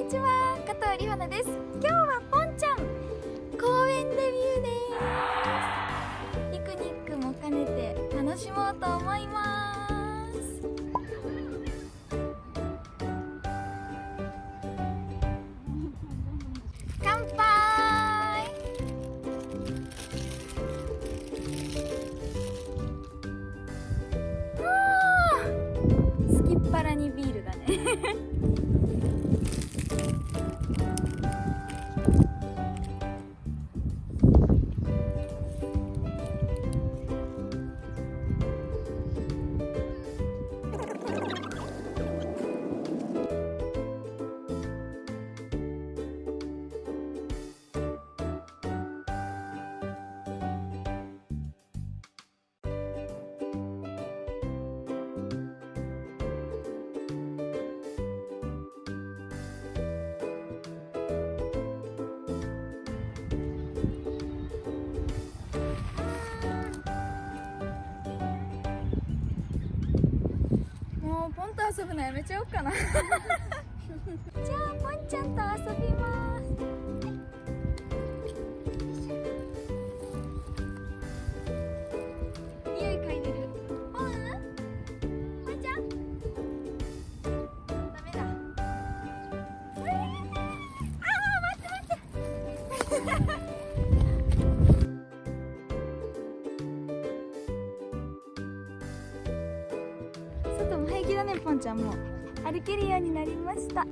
にちは、加藤里保菜です。今日はポンちゃん公園デビューです。ピクニックも兼ねて楽しもうと思います。乾杯。すきっ腹にビールだねポンと遊ぶのやめちゃおうかなじゃあポンちゃんと遊びます。匂い嗅いでる。ポンちゃんダメだ。待って外も平気だね。ポンちゃんも歩けるようになりました。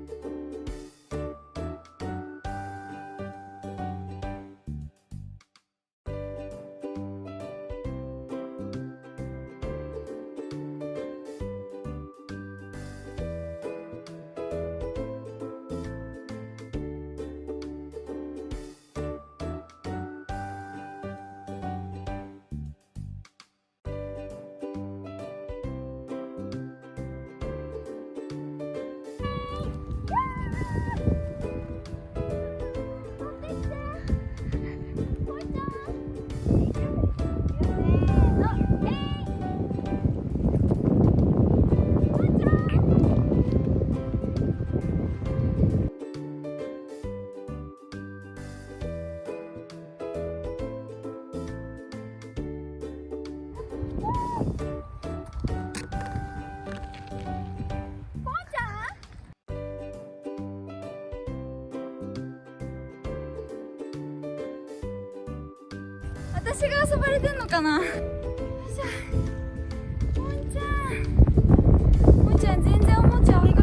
私が遊ばれてんのかな。よいしょ。ポンちゃん全然おもちゃ置い